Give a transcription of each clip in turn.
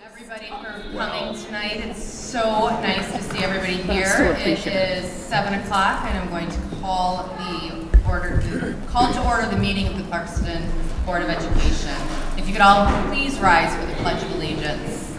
Everybody for coming tonight. It's so nice to see everybody here. It is 7 o'clock and I'm going to call to order the meeting of the Clarkston Board of Education. If you could all please rise for the Pledge of Allegiance.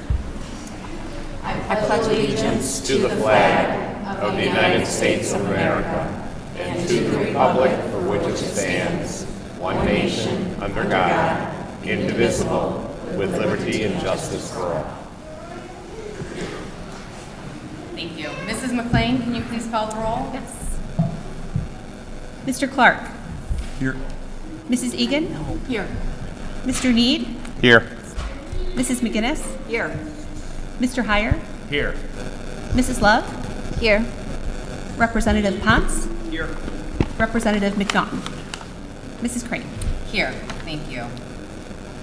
I pledge allegiance to the flag of the United States of America and to the republic for which it stands, one nation, under God, indivisible, with liberty and justice for all. Thank you. Mrs. McLean, can you please call the roll? Yes. Mr. Clark. Here. Mrs. Egan. Here. Mr. Need. Here. Mrs. McGinnis. Here. Mr. Heyer. Here. Mrs. Love. Here. Representative Ponce. Here. Representative McNaughton. Mrs. Crane. Here. Thank you.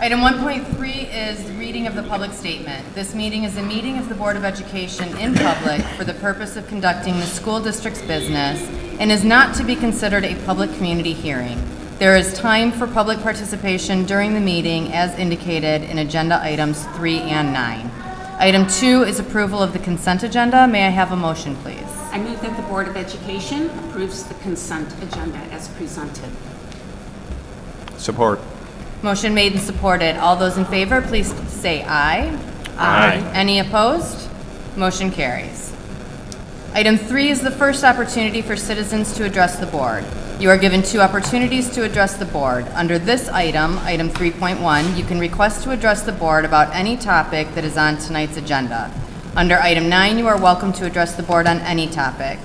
Item 1.3 is the reading of the public statement. This meeting is a meeting of the Board of Education in public for the purpose of conducting the school district's business and is not to be considered a public community hearing. There is time for public participation during the meeting as indicated in agenda items 3 and 9. Item 2 is approval of the consent agenda. May I have a motion, please? I move that the Board of Education approves the consent agenda as presented. Support. Motion made and supported. All those in favor, please say aye. Aye. Any opposed? Motion carries. Item 3 is the first opportunity for citizens to address the board. You are given 2 opportunities to address the board. Under this item, item 3.1, you can request to address the board about any topic that is on tonight's agenda. Under item 9, you are welcome to address the board on any topic.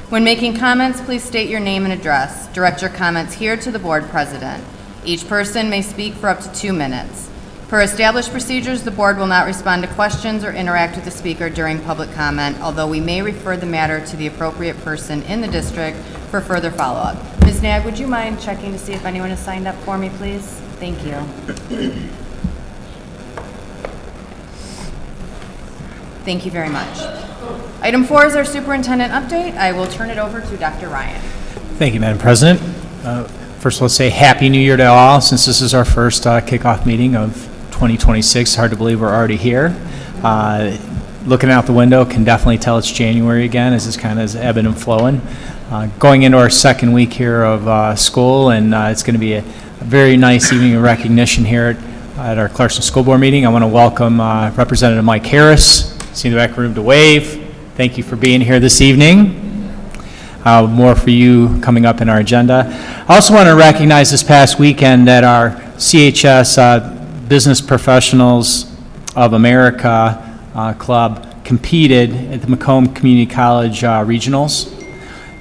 When making comments, please state your name and address. Direct your comments here to the board president. Each person may speak for up to 2 minutes. Per established procedures, the board will not respond to questions or interact with the speaker during public comment, although we may refer the matter to the appropriate person in the district for further follow-up. Ms. Nag, would you mind checking to see if anyone has signed up for me, please? Thank you. Thank you very much. Item 4 is our superintendent update. I will turn it over to Dr. Ryan. Thank you, Madam President. First, let's say Happy New Year to all, since this is our first kickoff meeting of 2026. It's hard to believe we're already here. Looking out the window, can definitely tell it's January again, as it's kind of ebbing and flowing. Going into our second week here of school, and it's going to be a very nice evening of recognition here at our Clarkston School Board meeting. I want to welcome Representative Mike Harris, see in the back room to wave. Thank you for being here this evening. More for you coming up in our agenda. I also want to recognize this past weekend that our CHS Business Professionals of America Club competed at the Macomb Community College Regionals.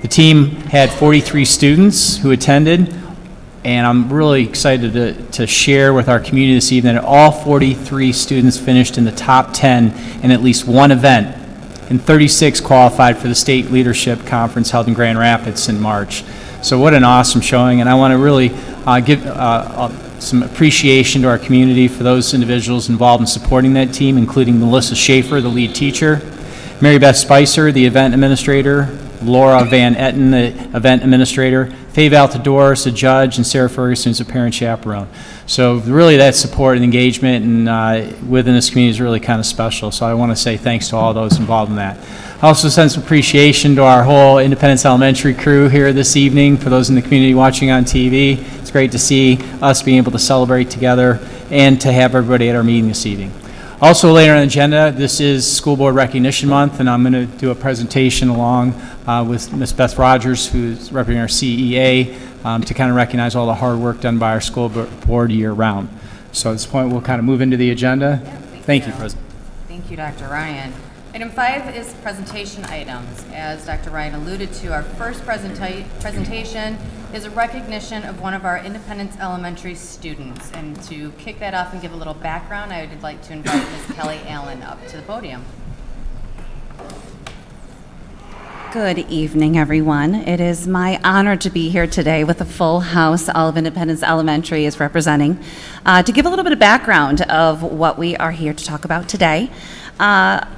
The team had 43 students who attended, and I'm really excited to share with our community this evening that all 43 students finished in the top 10 in at least one event, and 36 qualified for the State Leadership Conference held in Grand Rapids in March. So what an awesome showing, and I want to really give some appreciation to our community for those individuals involved in supporting that team, including Melissa Schaefer, the lead teacher, Mary Beth Spicer, the event administrator, Laura Van Etten, the event administrator, Faye Altadores, the judge, and Sarah Ferguson, who's a parent chaperone. So really that support and engagement and within this community is really kind of special. So I want to say thanks to all those involved in that. I also send some appreciation to our whole Independence Elementary crew here this evening. For those in the community watching on TV, it's great to see us being able to celebrate together and to have everybody at our meeting this evening. Also later on the agenda, this is School Board Recognition Month, and I'm going to do a presentation along with Ms. Beth Rogers, who's representing our CEA, to kind of recognize all the hard work done by our school board year-round. So at this point, we'll kind of move into the agenda. Yeah, Thank you, President. Thank you, Dr. Ryan. Item 5 is presentation items. As Dr. Ryan alluded to, our first presentation is a recognition of one of our Independence Elementary students. And to kick that off and give a little background, I would like to invite Ms. Kelly Allen up to the podium. Good evening, everyone. It is my honor to be here today with a full house. All of Independence Elementary is representing to give a little bit of background of what we are here to talk about today.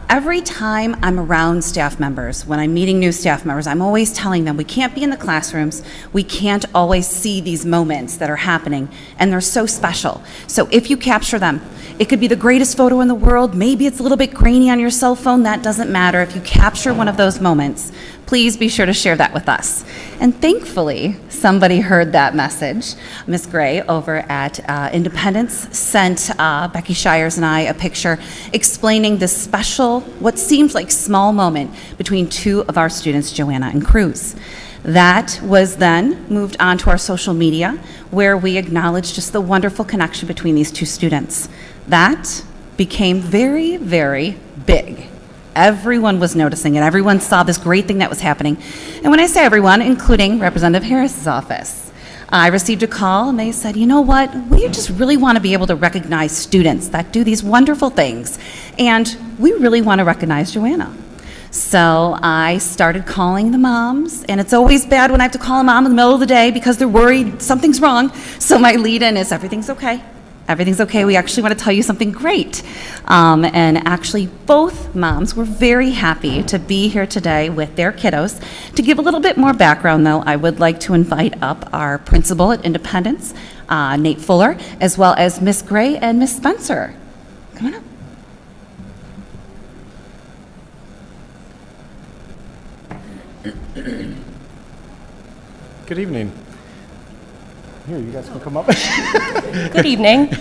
every time I'm around staff members, when I'm meeting new staff members, I'm always telling them we can't be in the classrooms, we can't always see these moments that are happening, and they're so special. So if you capture them, it could be the greatest photo in the world, maybe it's a little bit grainy on your cell phone, that doesn't matter. If you capture one of those moments, please be sure to share that with us. And thankfully, somebody heard that message. Miss Gray over at Independence sent Becky Shires and I a picture explaining this special, what seemed like small moment between two of our students, Joanna and Cruz. That was then moved on to our social media, where we acknowledged just the wonderful connection between these two students. That became very, very big. Everyone was noticing it. Everyone saw this great thing that was happening. And when I say everyone, including Representative Harris's office, I received a call and they said, you know what, we just really want to be able to recognize students that do these wonderful things. And we really want to recognize Joanna. So I started calling the moms, and it's always bad when I have to call a mom in the middle of the day because they're worried something's wrong. So my lead-in is everything's okay. Everything's okay. We actually want to tell you something great. And actually, both moms were very happy to be here today with their kiddos. To give a little bit more background, though, I would like to invite up our principal at Independence, Nate Fuller, as well as Miss Gray and Miss Spencer. Come on up. Good evening. Here, you guys can come up. Good evening.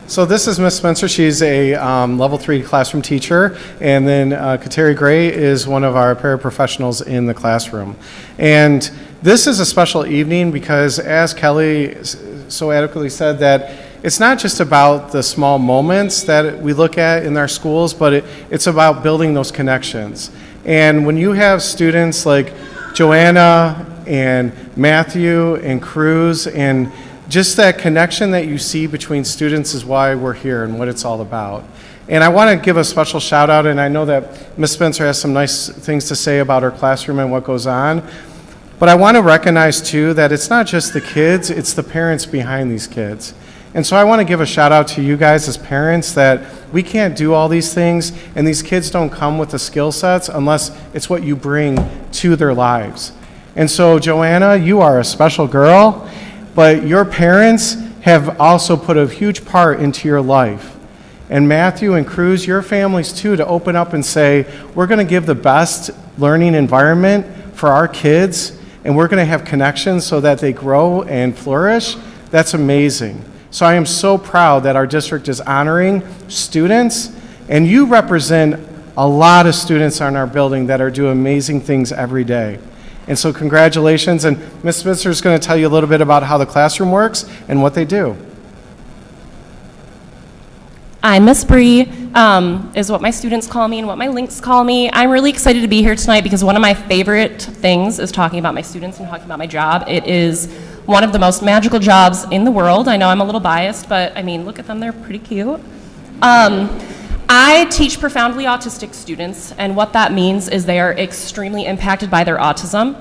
So this is Miss Spencer. She's a level 3 classroom teacher, and then Kateri Gray is one of our paraprofessionals in the classroom. And this is a special evening because, as Kelly so adequately said, that it's not just about the small moments that we look at in our schools, but it's about building those connections. And when you have students like Joanna and Matthew and Cruz, and just that connection that you see between students is why we're here and what it's all about. And I want to give a special shout out, and I know that Ms. Spencer has some nice things to say about her classroom and what goes on, but I want to recognize too that it's not just the kids, it's the parents behind these kids. And so I want to give a shout out to you guys as parents that we can't do all these things, and these kids don't come with the skill sets unless it's what you bring to their lives. And so Joanna, you are a special girl, but your parents have also put a huge part into your life. And Matthew and Cruz, your families too, to open up and say, we're going to give the best learning environment for our kids, and we're going to have connections so that they grow and flourish. That's amazing. So I am so proud that our district is honoring students, and you represent a lot of students in our building that are doing amazing things every day. And so congratulations, and Ms. Spencer is going to tell you a little bit about how the classroom works and what they do. I'm Miss Bree, is what my students call me and what my links call me. I'm really excited to be here tonight because one of my favorite things is talking about my students and talking about my job. It is one of the most magical jobs in the world. I know I'm a little biased, but I mean, look at them, they're pretty cute. I teach profoundly autistic students, and what that means is they are extremely impacted by their autism.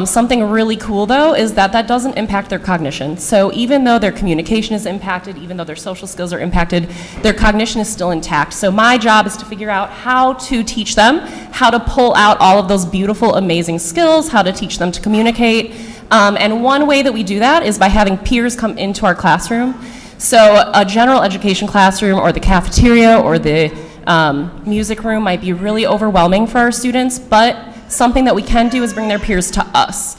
Something really cool, though, is that that doesn't impact their cognition. So even though their communication is impacted, even though their social skills are impacted, their cognition is still intact. So my job is to figure out how to teach them, how to pull out all of those beautiful, amazing skills, how to teach them to communicate. And one way that we do that is by having peers come into our classroom. So a general education classroom or the cafeteria or the music room might be really overwhelming for our students, but something that we can do is bring their peers to us.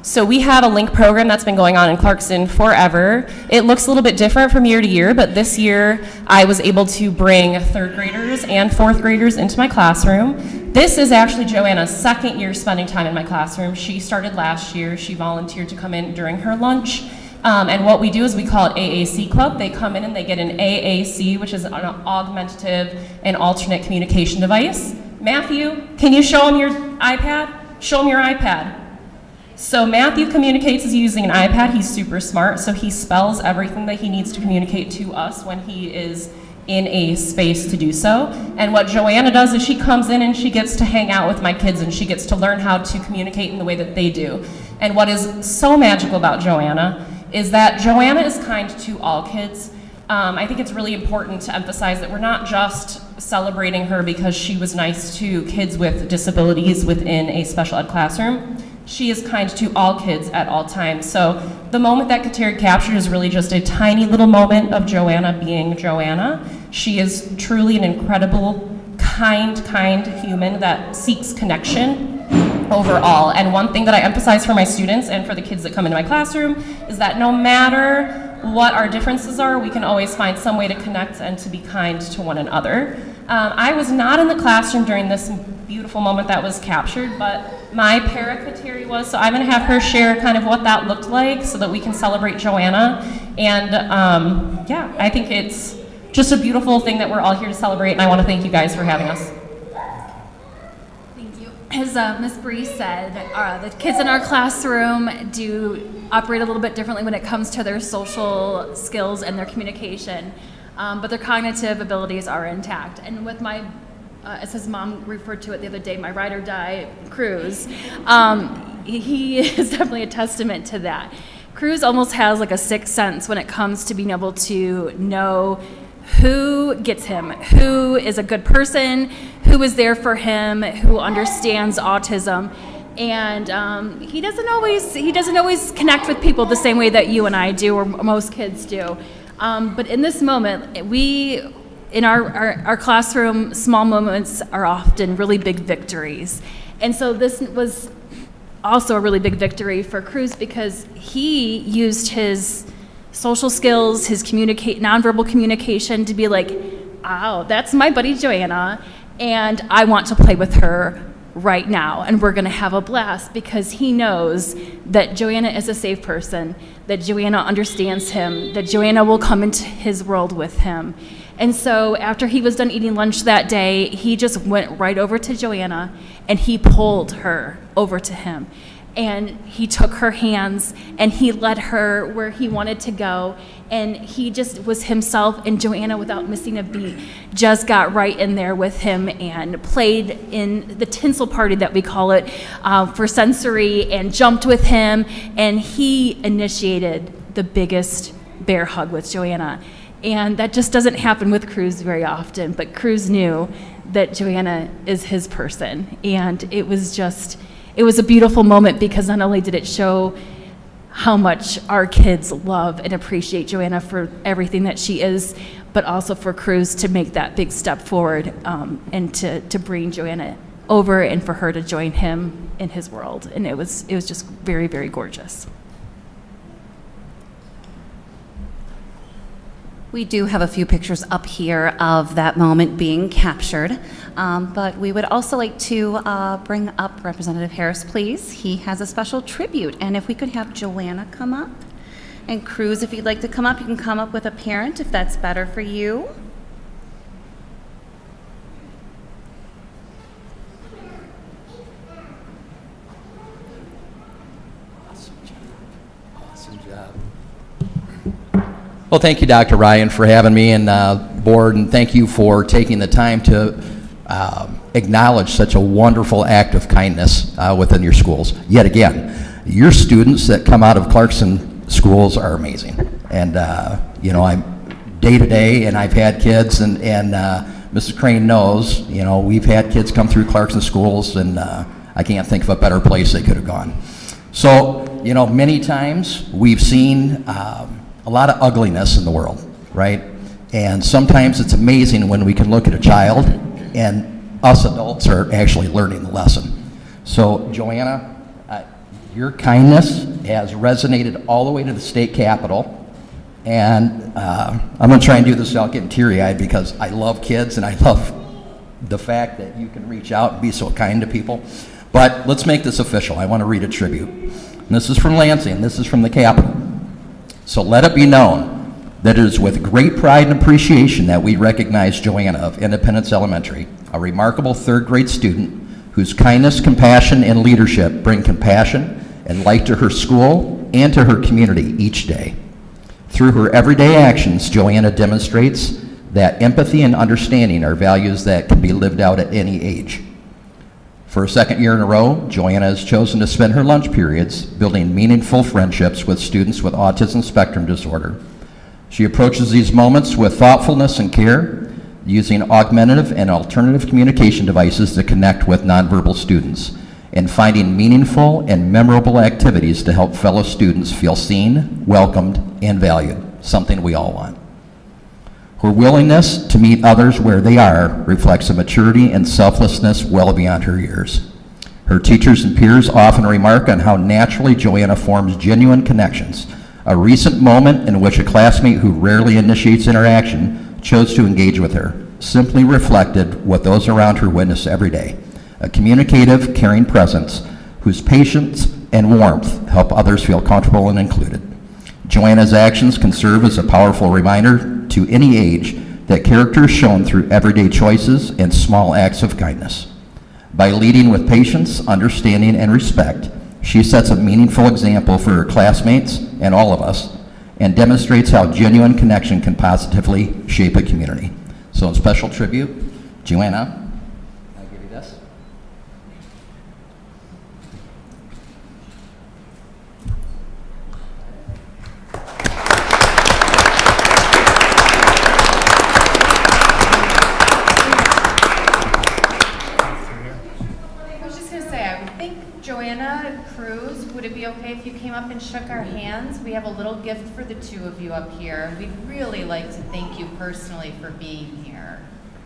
So we have a link program that's been going on in Clarkston forever. It looks a little bit different from year to year, but this year I was able to bring third graders and fourth graders into my classroom. This is actually Joanna's second year spending time in my classroom. She started last year. She volunteered to come in during her lunch. And what we do is we call it AAC Club. They come in and they get an AAC, which is an augmentative and alternate communication device. Matthew, can you show him your iPad? Show him your iPad. So Matthew communicates using an iPad. He's super smart, so he spells everything that he needs to communicate to us when he is in a space to do so. And what Joanna does is she comes in and she gets to hang out with my kids and she gets to learn how to communicate in the way that they do. And what is so magical about Joanna is that Joanna is kind to all kids, I think it's really important to emphasize that we're not just celebrating her because she was nice to kids with disabilities within a special ed classroom. She is kind to all kids at all times. So the moment that Kateri captured is really just a tiny little moment of Joanna being Joanna. She is truly an incredible, kind human that seeks connection overall. And one thing that I emphasize for my students and for the kids that come into my classroom is that no matter what our differences are, we can always find some way to connect and to be kind to one another. I was not in the classroom during this beautiful moment that was captured, but my para-Kateri was, so I'm going to have her share kind of what that looked like so that we can celebrate Joanna. And yeah, I think it's just a beautiful thing that we're all here to celebrate, and I want to thank you guys for having us. Thank you. As Ms. Bree said, the kids in our classroom do operate a little bit differently when it comes to their social skills and their communication, but their cognitive abilities are intact. And with my, as his mom referred to it the other day, my ride or die, Cruz, he is definitely a testament to that. Cruz almost has like a sixth sense when it comes to being able to know who gets him, who is a good person, who is there for him, who understands autism. And he doesn't always connect with people the same way that you and I do, or most kids do. But in this moment, in our classroom, small moments are often really big victories. And so this was also a really big victory for Cruz because he used his social skills, his nonverbal communication to be like, oh, that's my buddy Joanna, and I want to play with her right now, and we're going to have a blast because he knows that Joanna is a safe person, that Joanna understands him, that Joanna will come into his world with him. And so after he was done eating lunch that day, he just went right over to Joanna and he pulled her over to him. And he took her hands and he led her where he wanted to go. And he just was himself, and Joanna, without missing a beat, just got right in there with him and played in the tinsel party that we call it for sensory, and jumped with him. And he initiated the biggest bear hug with Joanna. And that just doesn't happen with Cruz very often, but Cruz knew that Joanna is his person. And it was a beautiful moment because not only did it show how much our kids love and appreciate Joanna for everything that she is, but also for Cruz to make that big step forward and to bring Joanna over and for her to join him in his world. And it was just very, very gorgeous. We do have a few pictures up here of that moment being captured, but we would also like to bring up Representative Harris, please. He has a special tribute, and if we could have Joanna come up, and Cruz, if you'd like to come up, you can come up with a parent if that's better for you. Well, thank you, Dr. Ryan, for having me and board, and thank you for taking the time to acknowledge such a wonderful act of kindness within your schools. Yet again, your students that come out of Clarkston schools are amazing. And, you know, I'm day to day, and I've had kids, and Mrs. Crane knows, you know, we've had kids come through Clarkston schools, and I can't think of a better place they could have gone. So, you know, many times we've seen a lot of ugliness in the world, right? And sometimes it's amazing when we can look at a child and us adults are actually learning the lesson. So, Joanna, your kindness has resonated all the way to the state capitol. And I'm going to try and do this without getting teary-eyed because I love kids and I love the fact that you can reach out and be so kind to people. But let's make this official. I want to read a tribute. And this is from Lansing. This is from the Capitol. So let it be known that it is with great pride and appreciation that we recognize Joanna of Independence Elementary, a remarkable third-grade student whose kindness, compassion, and leadership bring compassion and light to her school and to her community each day. Through her everyday actions, Joanna demonstrates that empathy and understanding are values that can be lived out at any age. For a second year in a row, Joanna has chosen to spend her lunch periods building meaningful friendships with students with autism spectrum disorder. She approaches these moments with thoughtfulness and care, using augmentative and alternative communication devices to connect with nonverbal students, and finding meaningful and memorable activities to help fellow students feel seen, welcomed, and valued, something we all want. Her willingness to meet others where they are reflects a maturity and selflessness well beyond her years. Her teachers and peers often remark on how naturally Joanna forms genuine connections. A recent moment in which a classmate who rarely initiates interaction chose to engage with her simply reflected what those around her witness every day: a communicative, caring presence whose patience and warmth help others feel comfortable and included. Joanna's actions can serve as a powerful reminder to any age that character is shown through everyday choices and small acts of kindness. By leading with patience, understanding, and respect, she sets a meaningful example for her classmates and all of us, and demonstrates how genuine connection can positively shape a community. So in special tribute, Joanna, can I give you this? I was just going to say, I would think Joanna Cruz, would it be okay if you came up and shook our hands? We have a little gift for the two of you up here. We'd really like to thank you personally for being here.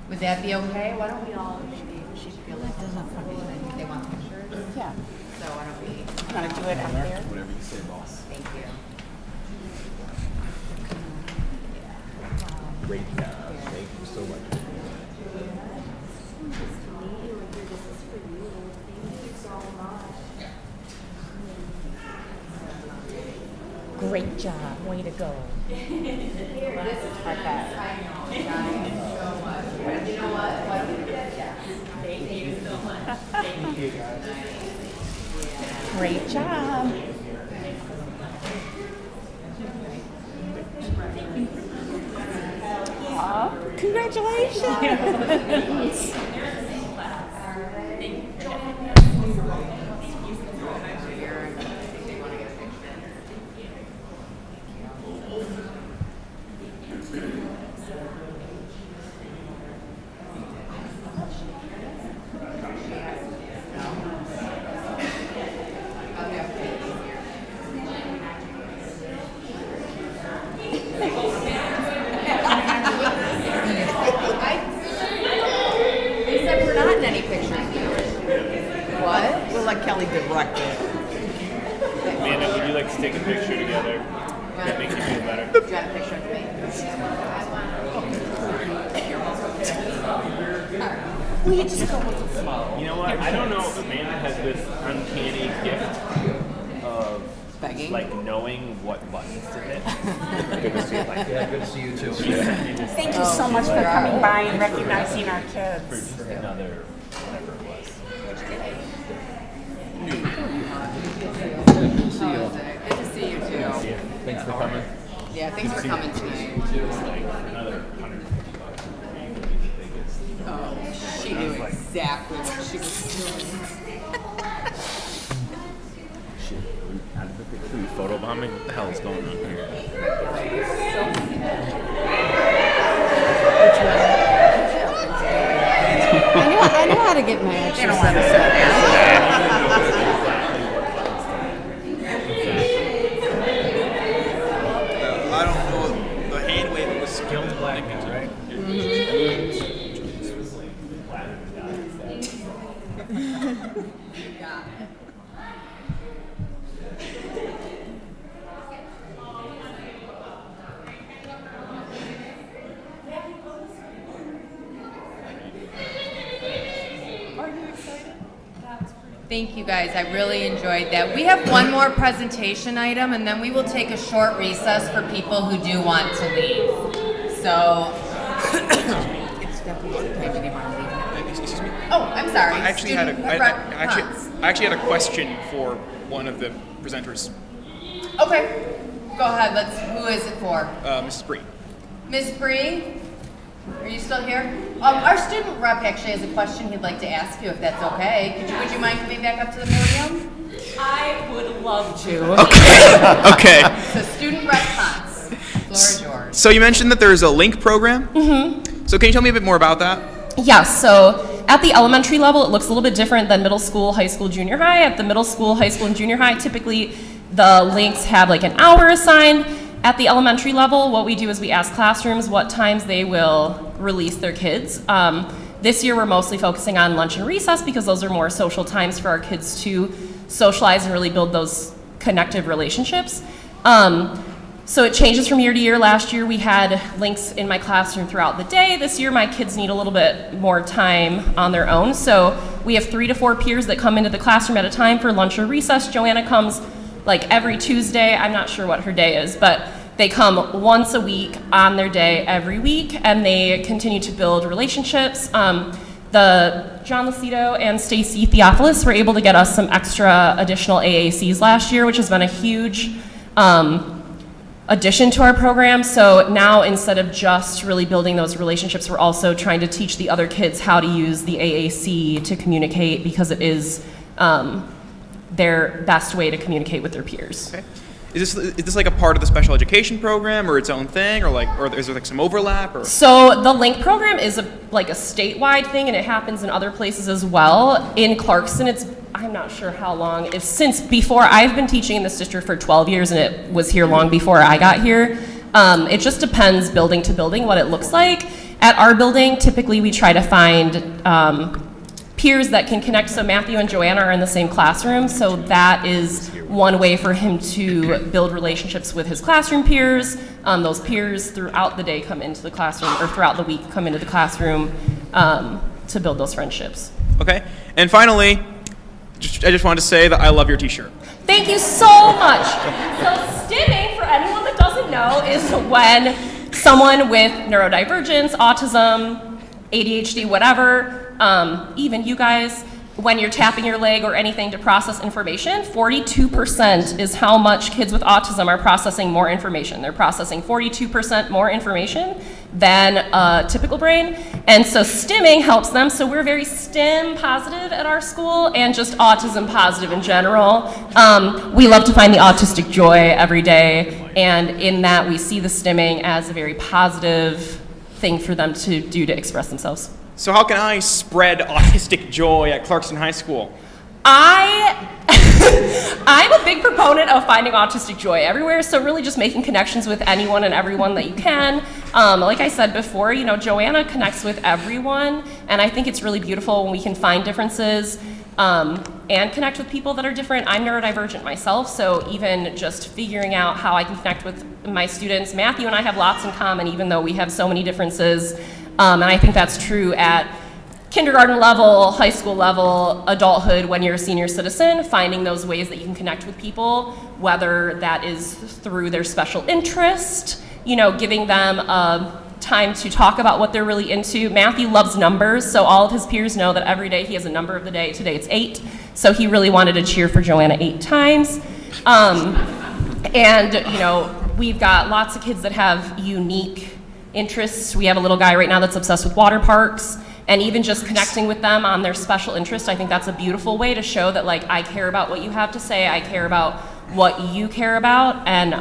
Would that be okay? Why don't we all, she feel like they want pictures? Yeah. So why don't we? Want to do it up there? Whatever you say, boss. Thank you. Great job. Thank you so much. Great job. Way to go. Great job. Aw, congratulations. They said we're not in any pictures now. What? We'll let Kelly direct it. Amanda, would you like to take a picture together? Would that make you feel better? Do you want a picture of me? You know what? I don't know. Amanda has this uncanny gift of Begging. like knowing what buttons to hit. Good to see you. Yeah, good to see you too. Thank you so much for coming by and recognizing our For kids. just another whatever it was. Good to see you too. Yeah. Thanks for coming. Yeah, thanks for coming tonight. Just like another $150. Oh, she knew exactly what she was doing. Shit. Out of the picture. We photobombing? What the hell is going on here? I know how to get mad. She said I don't know. The hand waving was skilled black guys, right? Thank you, guys. I really enjoyed that. We have one more presentation item, and then we will take a short recess for people who do want to leave. So, it's definitely time they want to leave now. Excuse me. oh, I'm sorry. I actually had Student a, rep I actually had a question for one of the presenters, Okay, go ahead. Who is it for? Mrs. Bree. Ms. Bree, are you still here? Our student rep actually has a question he'd like to ask you, if that's okay. Would you mind coming back up to the podium? I would love to. Okay. So student rep Hans, floor is yours. So you mentioned that there's a link program. Mm-hmm. So can you tell me a bit more about that? Yes, so at the elementary level, it looks a little bit different than middle school, high school, junior high. At the middle school, high school, and junior high, typically the links have like an hour assigned. At the elementary level, what we do is we ask classrooms what times they will release their kids. This year, we're mostly focusing on lunch and recess because those are more social times for our kids to socialize and really build those connective relationships. So it changes from year to year. Last year we had links in my classroom throughout the day. This year my kids need a little bit more time on their own. So we have 3 to 4 peers that come into the classroom at a time for lunch or recess. Joanna comes like every Tuesday. I'm not sure what her day is, but they come once a week on their day every week, and they continue to build relationships. The John Lucido and Stacy Theophilus were able to get us some extra additional AACs last year, which has been a huge addition to our program. So now instead of just really building those relationships, we're also trying to teach the other kids how to use the AAC to communicate, because it is their best way to communicate with their peers. Okay. Is this like a part of the special education program, or its own thing, or is there like some overlap? Or? So the LINK program is like a statewide thing, and it happens in other places as well. In Clarkston, I'm not sure how long, it's since before. I've been teaching in this district for 12 years, and it was here long before I got here. It just depends building to building what it looks like. At our building, typically we try to find peers that can connect. So Matthew and Joanna are in the same classroom, so that is one way for him to build relationships with his classroom peers. Those peers throughout the day come into the classroom, or throughout the week come into the classroom to build those friendships. Okay, and finally, I just wanted to say that I love your t-shirt. Thank you so much. So stimming, for anyone that doesn't know, is when someone with neurodivergence, autism, ADHD, whatever, even you guys, when you're tapping your leg or anything to process information, 42% is how much kids with autism are processing more information. They're processing 42% more information than a typical brain. And so stimming helps them. So we're very STEM positive at our school, and just autism positive in general. We love to find the autistic joy every day. And in that, we see the stimming as a very positive thing for them to do to express themselves. So how can I spread autistic joy at Clarkston High School? I'm a big proponent of finding autistic joy everywhere, so really just making connections with anyone and everyone that you can. Like I said before, Joanna connects with everyone, and I think it's really beautiful when we can find differences and connect with people that are different. I'm neurodivergent myself, so even just figuring out how I can connect with my students. Matthew and I have lots in common, even though we have so many differences. And I think that's true at kindergarten level, high school level, adulthood, when you're a senior citizen, finding those ways that you can connect with people, whether that is through their special interest, giving them time to talk about what they're really into. Matthew loves numbers, so all of his peers know that every day he has a number of the day. Today it's 8, so he really wanted to cheer for Joanna 8 times. We've got lots of kids that have unique interests. We have a little guy right now that's obsessed with water parks, and even just connecting with them on their special interest, I think that's a beautiful way to show that, I care about what you have to say, I care about what you care about, and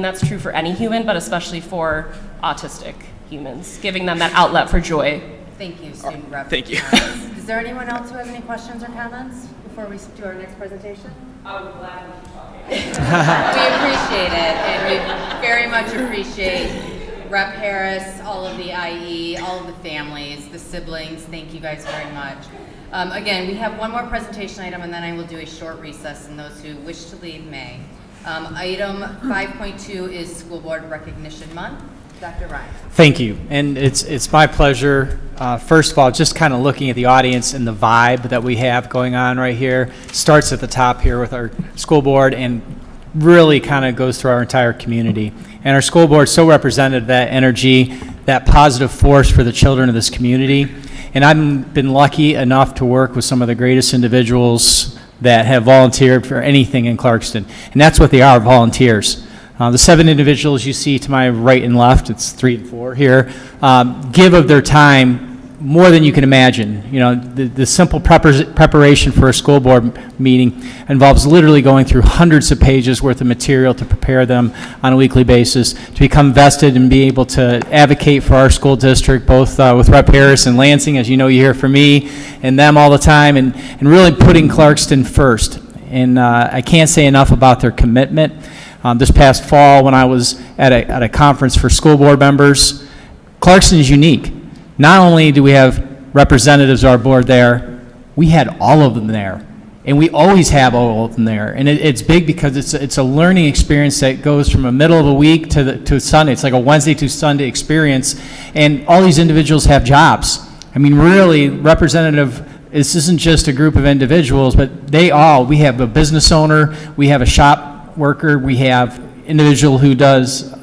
that's true for any human, but especially for autistic humans, giving them that outlet for joy. Thank you, Student Rep. Thank you. Is there anyone else who has any questions or comments before we do our next presentation? I would gladly keep talking. We appreciate it, and we very much appreciate Rep Harris, all of the IE, all of the families, the siblings. Thank you guys very much. Again, we have one more presentation item, and then I will do a short recess, and those who wish to leave may. Item 5.2 is School Board Recognition Month. Dr. Ryan. Thank you, and it's my pleasure. First of all, just kind of looking at the audience and the vibe that we have going on right here. Starts at the top here with our school board and really kind of goes through our entire community. And our school board so represented that energy, that positive force for the children of this community. And I've been lucky enough to work with some of the greatest individuals that have volunteered for anything in Clarkston. And that's what they are, volunteers. The 7 individuals you see to my right and left, it's 3 and 4 here, give of their time more than you can imagine. You know, the simple preparation for a school board meeting involves literally going through hundreds of pages worth of material to prepare them on a weekly basis, to become vested and be able to advocate for our school district, both with Rep. Harris and Lansing, as you know, you hear from me and them all the time, and really putting Clarkston first. And I can't say enough about their commitment. This past fall, when I was at a conference for school board members, Clarkston is unique. Not only do we have representatives of our board there, we had all of them there. And we always have all of them there. And it's big because it's a learning experience that goes from the middle of a week to Sunday. It's like a Wednesday to Sunday experience. And all these individuals have jobs. I mean, really, this isn't just a group of individuals, but we have a business owner, we have a shop worker, we have individual who's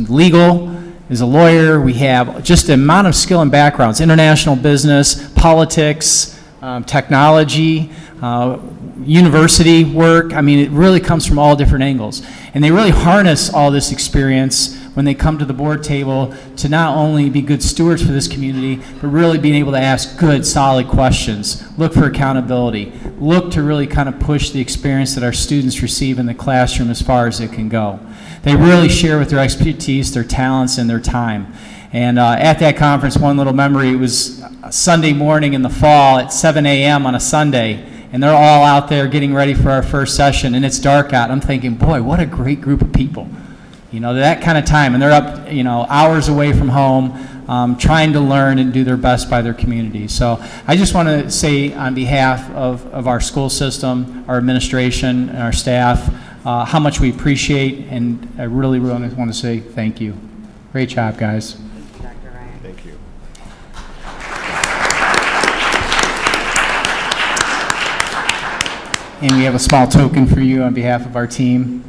legal, is a lawyer, we have just the amount of skill and backgrounds, international business, politics, technology, university work. I mean, it really comes from all different angles. And they really harness all this experience when they come to the board table to not only be good stewards for this community, but really being able to ask good, solid questions, look for accountability, look to really kind of push the experience that our students receive in the classroom as far as it can go. They really share with their expertise, their talents, and their time. And at that conference, one little memory, it was a Sunday morning in the fall at 7 a.m. on a Sunday, and they're all out there getting ready for our first session, and it's dark out. I'm thinking, boy, what a great group of people. You know, that kind of time, and they're up, hours away from home, trying to learn and do their best by their community. So I just want to say on behalf of our school system, our administration, and our staff, how much we appreciate, and I really, really want to say thank you. Great job, guys. Thank you. And we have a small token for you on behalf of our team,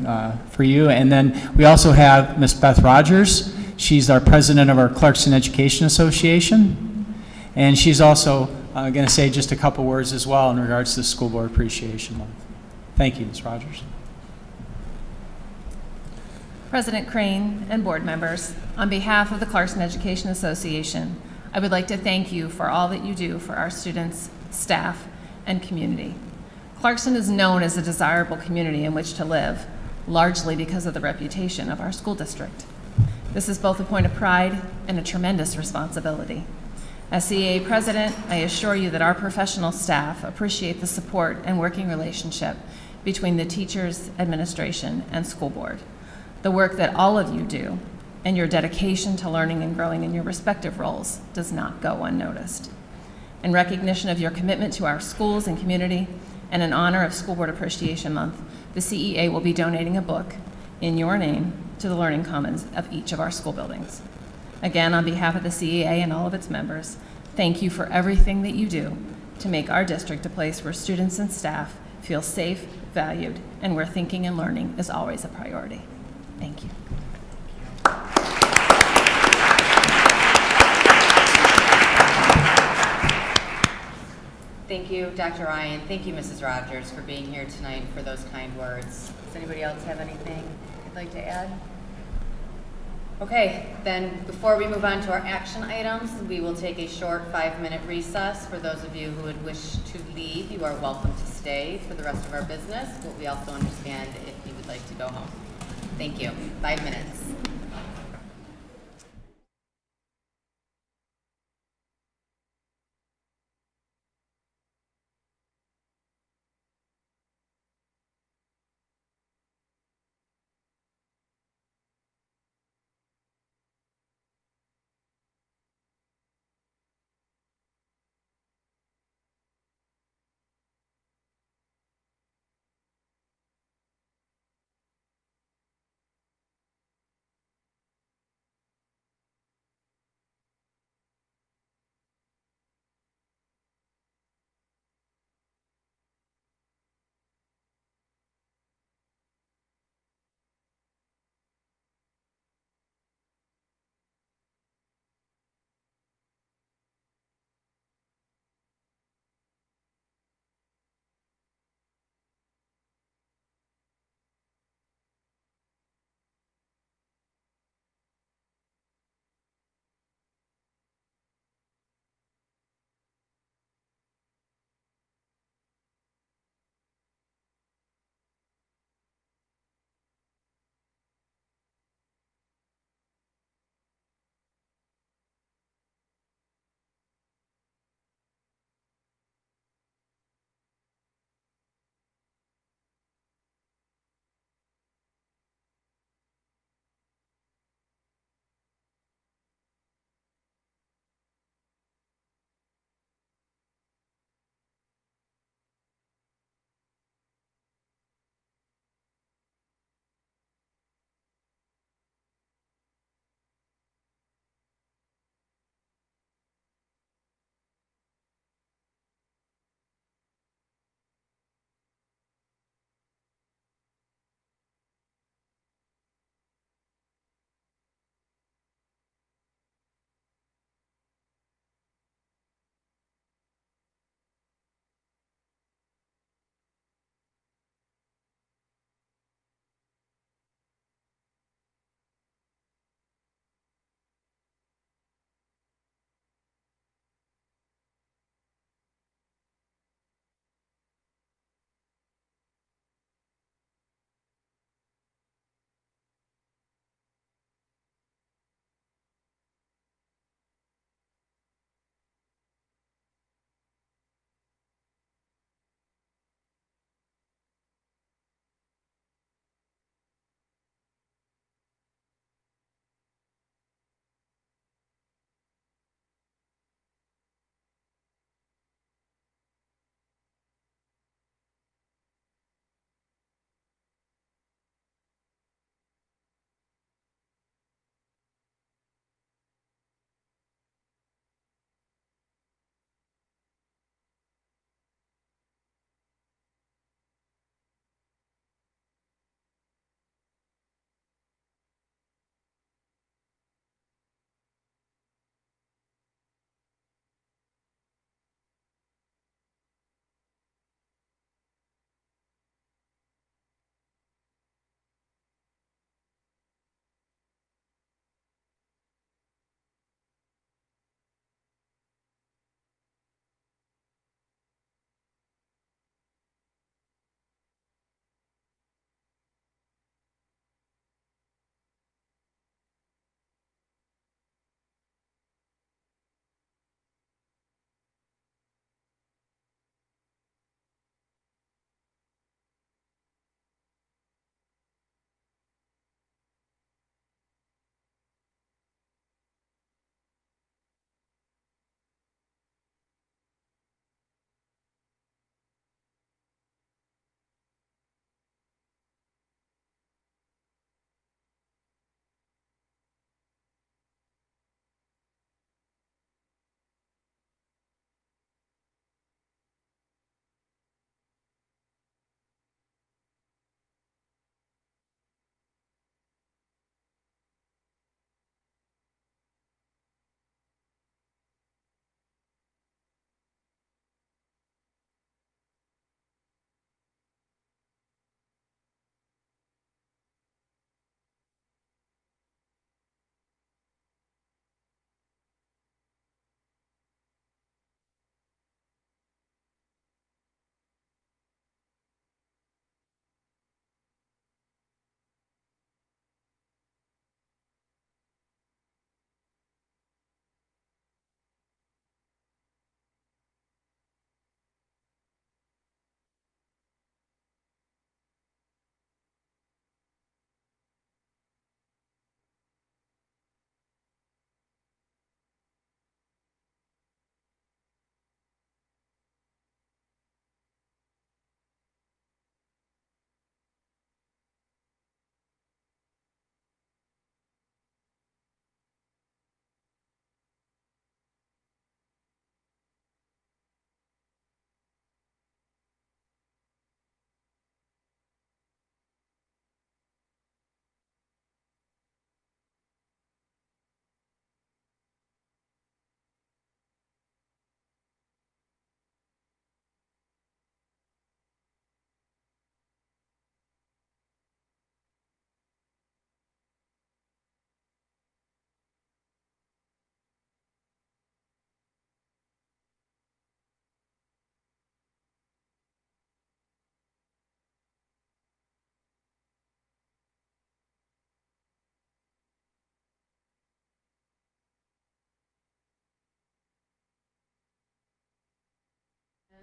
for you. And then we also have Miss Beth Rogers. She's our president of our Clarkston Education Association. And she's also going to say just a couple words as well in regards to the School Board Appreciation Month. Thank you, Ms. Rogers. President Crane and board members, on behalf of the Clarkston Education Association, I would like to thank you for all that you do for our students, staff, and community. Clarkston is known as a desirable community in which to live, largely because of the reputation of our school district. This is both a point of pride and a tremendous responsibility. As CAA president, I assure you that our professional staff appreciate the support and working relationship between the teachers, administration, and school board. The work that all of you do and your dedication to learning and growing in your respective roles does not go unnoticed. In recognition of your commitment to our schools and community, and in honor of School Board Appreciation Month, the CEA will be donating a book in your name to the Learning Commons of each of our school buildings. Again, on behalf of the CEA and all of its members, thank you for everything that you do to make our district a place where students and staff feel safe, valued, and where thinking and learning is always a priority. Thank you. Thank you, Dr. Ryan. Thank you, Mrs. Rogers, for being here tonight and for those kind words. Does anybody else have anything they'd like to add? Okay, then before we move on to our action items, we will take a short 5-minute recess. For those of you who would wish to leave, you are welcome to stay for the rest of our business, but we also understand if you would like to go home. Thank you. 5 minutes.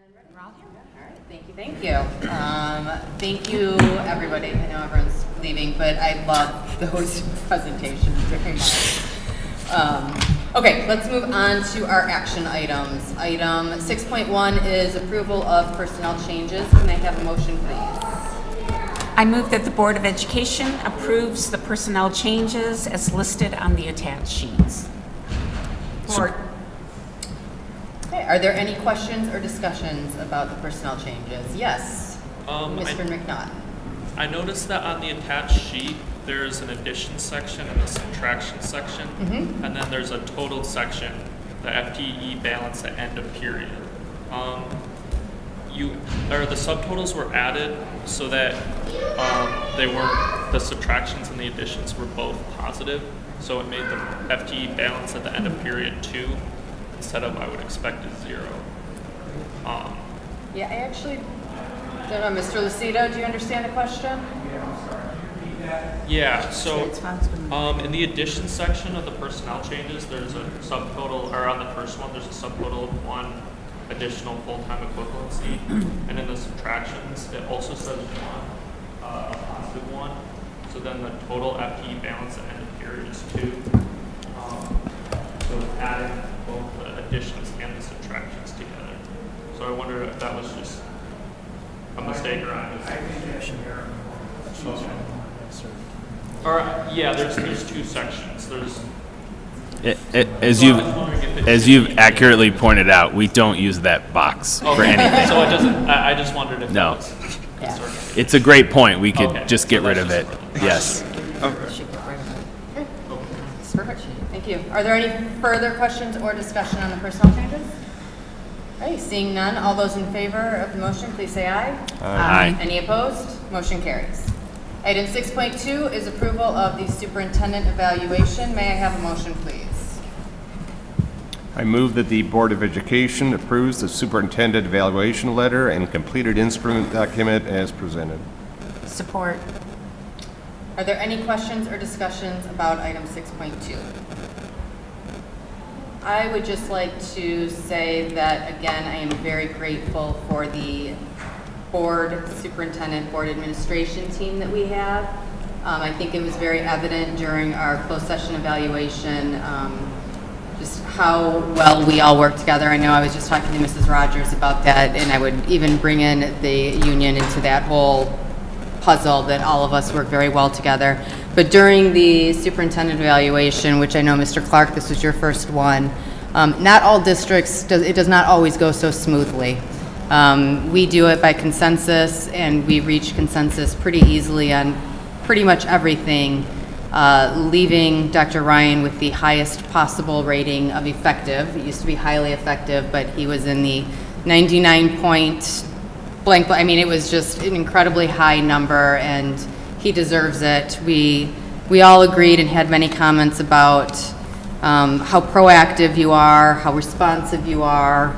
We're all here. All right, thank you. Thank you, everybody. I know everyone's leaving, but I love those presentations very much. Okay, let's move on to our action items. Item 6.1 is approval of personnel changes. Can I have a motion, please? I move that the Board of Education approves the personnel changes as listed on the attached sheets. Support. Okay, are there any questions or discussions about the personnel changes? Yes, Mr. McNaught. I noticed that on the attached sheet, there's an addition section and a subtraction section, and then there's a total section, the FTE balance at end of period. The subtotals were added so that the subtractions and the additions were both positive, so it made the FTE balance at the end of period 2 instead of I would expect is 0. Yeah, I actually don't know. Mr. Lucido, do you understand the question? Yeah, so in the addition section of the personnel changes, there's a subtotal, or on the first one, there's a subtotal of 1 additional full-time equivalency, and in the subtractions, it also says 1, a positive 1, so then the total FTE balance at end of period is 2. So it's adding both the additions and the subtractions together. So I wonder if that was just a mistake or not. Yeah, there's 2 sections. As you've accurately pointed out, we don't use that box for anything. So it doesn't. I just wondered if No. that was concerned. It's a great point. We could just get So rid that's of it. just- Yes. Perfect. Thank you. Are there any further questions or discussion on the personnel changes? All right, seeing none, all those in favor of the motion, please say aye. Aye. Any opposed? Motion carries. Item 6.2 is approval of the superintendent evaluation. May I have a motion, please? I move that the Board of Education approves the superintendent evaluation letter and completed instrument document as presented. Support. Are there any questions or discussions about item 6.2? I would just like to say that, again, I am very grateful for the board superintendent, board administration team that we have. I think it was very evident during our closed session evaluation just how well we all work together. I know I was just talking to Mrs. Rogers about that, and I would even bring in the union into that whole puzzle, that all of us work very well together. But during the superintendent evaluation, which I know, Mr. Clark, this was your first one, not all districts, it does not always go so smoothly. We do it by consensus, and we reach consensus pretty easily on pretty much everything, leaving Dr. Ryan with the highest possible rating of effective. It used to be highly effective, but he was in the 99 point blank. I mean, it was just an incredibly high number, and he deserves it. We all agreed and had many comments about how proactive you are, how responsive you are.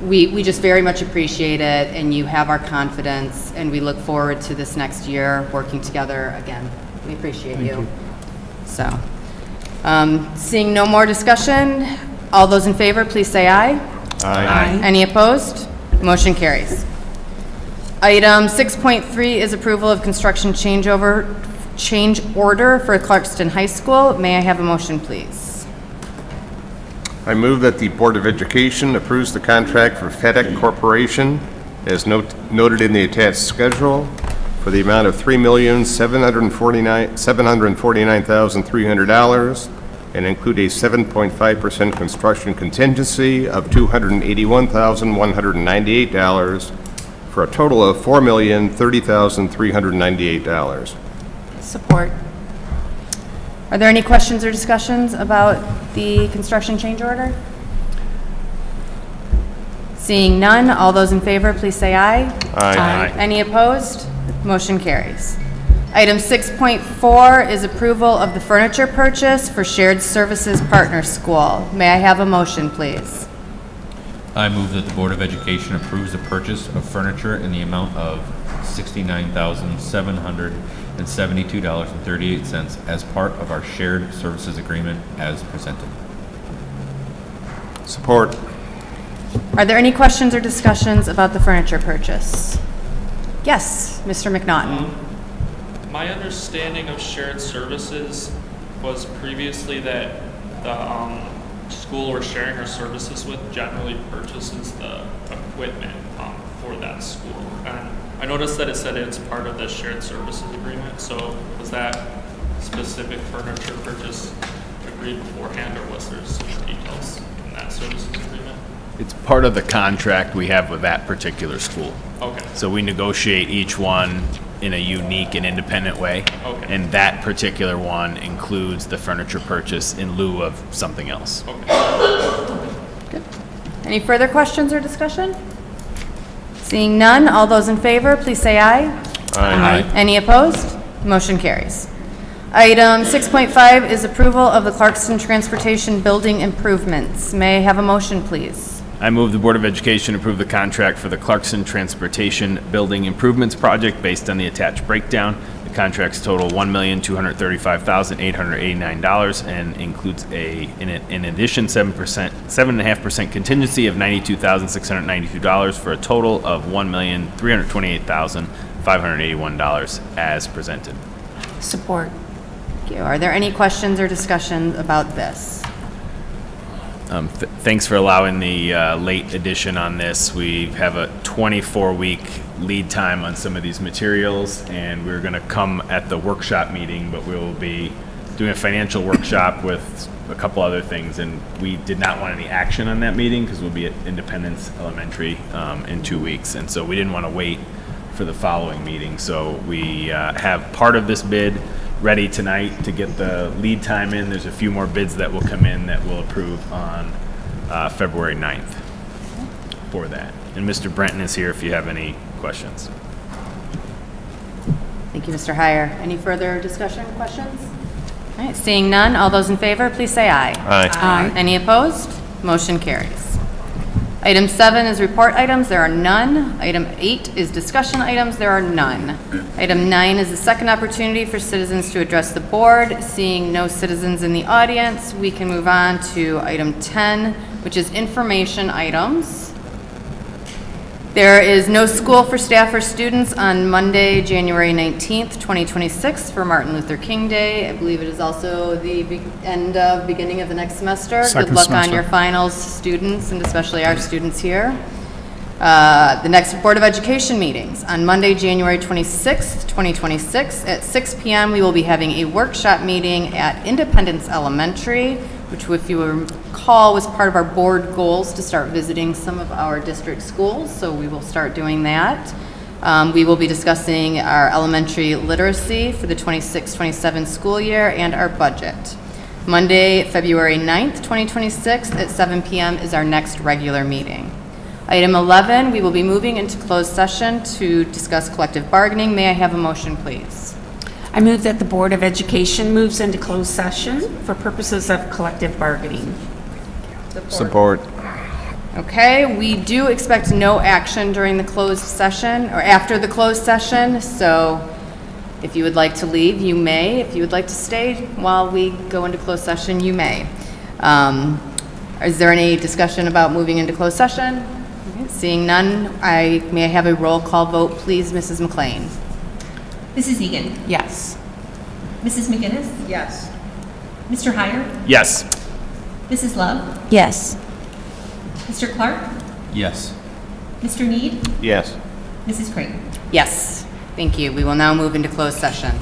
We just very much appreciate it, and you have our confidence, and we look forward to this next year working together again. We appreciate you. So, seeing no more discussion, all those in favor, please say aye. Aye. Any opposed? Motion carries. Item 6.3 is approval of construction change order for Clarkston High School. May I have a motion, please? I move that the Board of Education approves the contract for FedEx Corporation as noted in the attached schedule for the amount of $3,749,300 and include a 7.5% construction contingency of $281,198 for a total of $4,030,398. Support. Are there any questions or discussions about the construction change order? Seeing none, all those in favor, please say aye. Aye. Any opposed? Motion carries. Item 6.4 is approval of the furniture purchase for Shared Services Partner School. May I have a motion, please? I move that the Board of Education approves the purchase of furniture in the amount of $69,772.38 as part of our shared services agreement as presented. Support. Are there any questions or discussions about the furniture purchase? Yes, Mr. McNaughton. My understanding of shared services was previously that the school we're sharing our services with generally purchases the equipment for that school. And I noticed that it said it's part of the shared services agreement. So was that specific furniture purchase agreed beforehand, or was there some details in that services agreement? It's part of the contract we have with that particular school. Okay. So we negotiate each one in a unique and independent way. Okay. And that particular one includes the furniture purchase in lieu of something else. Good. Any further questions or discussion? Seeing none, all those in favor, please say aye. Aye. Any opposed? Motion carries. Item 6.5 is approval of the Clarkston Transportation Building improvements. May I have a motion, please? I move the Board of Education approve the contract for the Clarkston Transportation Building Improvements Project based on the attached breakdown. The contracts total $1,235,889 and includes in addition 7.5% contingency of $92,692 for a total of $1,328,581 as presented. Support. Thank you. Are there any questions or discussion about this? Thanks for allowing the late addition on this. We have a 24-week lead time on some of these materials, and we're going to come at the workshop meeting, but we will be doing a financial workshop with a couple other things, and we did not want any action on that meeting because we'll be at Independence Elementary in 2 weeks, and so we didn't want to wait for the following meeting. So we have part of this bid ready tonight to get the lead time in. There's a few more bids that will come in that we'll approve on February 9th for that. And Mr. Brenton is here if you have any questions. Thank you, Mr. Heyer. Any further discussion, questions? All right, seeing none, all those in favor, please say aye. Aye. Any opposed? Motion carries. Item 7 is report items. There are none. Item 8 is discussion items. There are none. Item 9 is the second opportunity for citizens to address the board. Seeing no citizens in the audience, we can move on to item 10, which is information items. There is no school for staff or students on Monday, January 19th, 2026 for Martin Luther King Day. I believe it is also the beginning of the next semester. Second Good luck semester. on your finals, students, and especially our students here. The next Board of Education meetings on Monday, January 26th, 2026 at 6 p.m. We will be having a workshop meeting at Independence Elementary, which, if you recall, was part of our board goals to start visiting some of our district schools, so we will start doing that. We will be discussing our elementary literacy for the 26-27 school year and our budget. Monday, February 9th, 2026 at 7 p.m. is our next regular meeting. Item 11, we will be moving into closed session to discuss collective bargaining. May I have a motion, please? I move that the Board of Education moves into closed session for purposes of collective bargaining. Support. Okay, we do expect no action during the closed session or after the closed session, so if you would like to leave, you may. If you would like to stay while we go into closed session, you may. Is there any discussion about moving into closed session? Okay, seeing none, may I have a roll call vote, please, Mrs. McLean? Mrs. Egan. Yes. Mrs. McGinnis. Yes. Mr. Heyer. Yes. Mrs. Love. Yes. Mr. Clark. Yes. Mr. Need. Yes. Mrs. Creighton. Yes, thank you. We will now move into closed session.